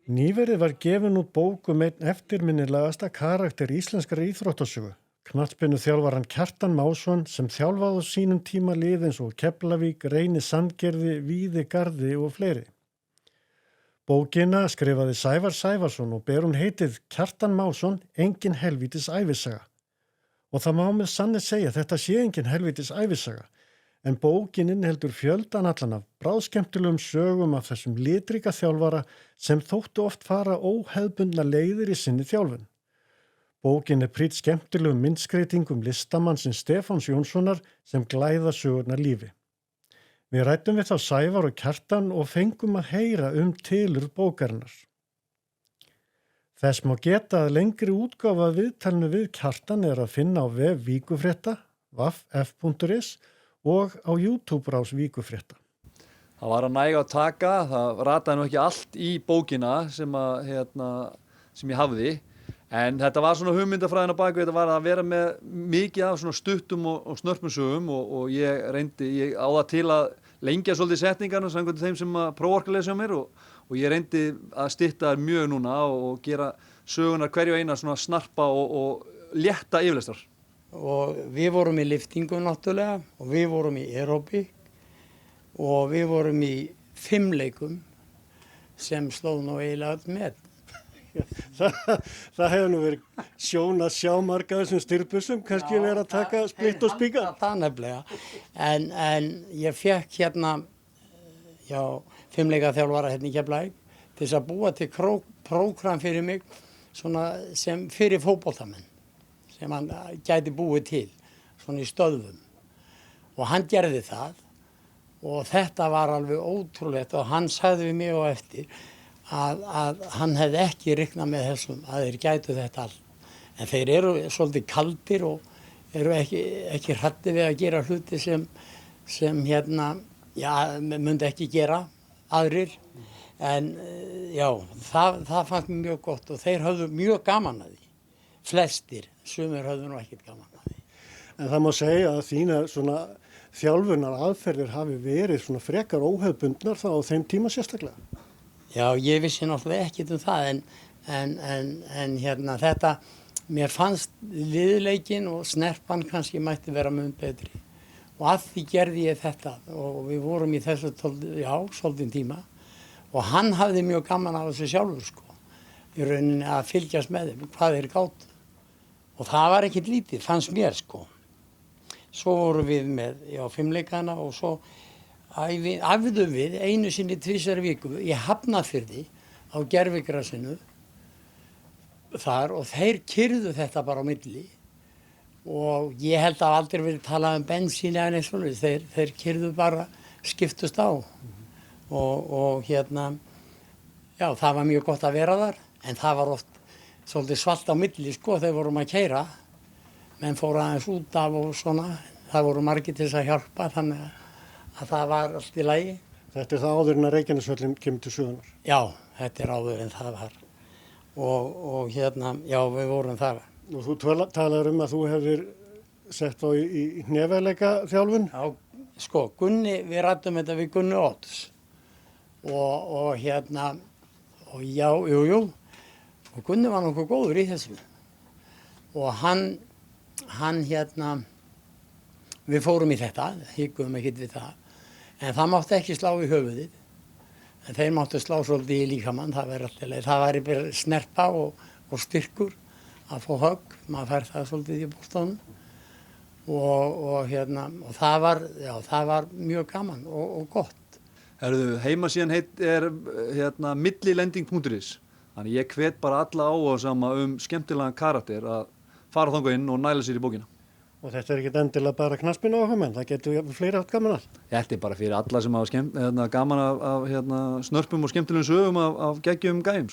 Nýverið var gefin út bók einn eftirminnilegasta karakter íslenskrar íþróttasögu, knattspyrnuþjálfarann Kjartan Másson sem þjálfaði á sínum tíma lið eins og Keflavík, Reyni Sandgerði, Víði Garði og fleiri. Bókina skrifaði Sævar Sævarsson og ber hún heitið Kjartan Másson, engin helvítis ævisaga. Og það má með sanni segja að þetta sé engin helvítis ævisaga, en bókin inniheldur fjöldan allan af bráðskemmtilegum sögum af þessum litríka þjálfara sem þóttu oft fara óhefðbundna leiðir í sinni þjálfun. Bókin prýdd skemmtilegum myndskreitingum listamannsins Stefáns Jónssonar sem glæða sögurnar lífi. Við ræddum við þá Sævar og Kjartan og fengum að heyra tilurð bókarinnar. Þess má geta að lengri útgáfa af viðtalinu við Kjartan að finna á vef Víkufrétta, www.f.is og á YouTube-rás Víkufrétta. Það var að næga að taka, það rataði nú ekki allt í bókina sem ég hafði, en þetta var svona hugmyndafræðin á bak við, þetta var að vera með mikið af svona stuttum og snörpum sögum og ég á það til að lengja svolítið setningarna samkvæmt þeim sem að prófarkalesa hjá mér og ég reyndi að stytta þær mjög núna og gera sögunar hverju eina svona snarpa og létta yfirlestrar. Og við vorum í lyftingu náttúrulega og við vorum í aeróbík og við vorum í fimleikum sem slóð nú eiginlega öll með. Það hefur nú verið sjón að sjá marga þessum styrpusum, kannski verið að taka splitt og spíka. Það nefnilega, en ég fekk fimleikaþjálfara í Keflavík til þess að búa til prógram fyrir mig svona sem fyrir fótboltamenn sem hann gæti búið til, svona í stöðvum. Og hann gerði það og þetta var alveg ótrúlegt og hann sagði við mig á eftir að hann hefði ekki reiknað með þessum, að þeir gætu þetta allt. En þeir eru svolítið kaldir og eru ekki hræddir við að gera hluti sem myndi ekki gera aðrir. En já, það fannst mér mjög gott og þeir höfðu mjög gaman að því. Flestir, sumir höfðu nú ekkert gaman að því. En það má segja að þínar svona þjálfunar aðferðir hafi verið svona frekar óhefðbundnar þá á þeim tíma sérstaklega. Já, ég vissi náttúrulega ekkert það en þetta, mér fannst liðleikinn og snerpan kannski mætti vera mun betri. Og að því gerði ég þetta og við vorum í þessu svolítinn tíma og hann hafði mjög gaman af þessu sjálfur í rauninni að fylgjast með þeim, hvað þeir gátu. Og það var ekkert lítið, fannst mér Svo vorum við með fimleikana og svo æfðum við einu sinni tvisvar í viku í Hafnarfirði á gervigrasinu þar og þeir kyrðu þetta bara á milli og ég held að aldrei verið talað bensín eða neitt svona, þeir kyrðu bara, skiptust á og það var mjög gott að vera þar en það var oft svolítið svalt á milli þegar vorum að keyra, menn fóru aðeins út af og svona, það voru margir til þess að hjálpa þannig að það var allt í lagi. Þetta það áður en að Reykjanesvöllin kemur til sögunar? Já, þetta áður en það var. Og við vorum þar. Og þú talar að þú hefðir sett á í hnefiðleika þjálfun? Já, Gunni, við ræddum þetta við Gunni Odds. Og Gunni var nokkuð góður í þessu. Og við fórum í þetta, hikuðum ekkert við það. En það mátti ekki slá í höfuðið, en þeir máttu slá svolítið í líkamann, það væri alltaf leið. Það væri bara snerpa og styrkur að fá högg, maður fær það svolítið í bóltanum. Og það var mjög gaman og gott. Heimasíðan er millilending.is, þannig ég hvet bara alla áhugasama skemmtilegan karakter að fara þangað inn og næla sér í bókina. Og þetta ekkert endilega bara knattspyrnuáhugamenn, það getur fleiri haft gaman að. Þetta bara fyrir alla sem hafa gaman af snörpum og skemmtilegum sögum af geggjum gæjum.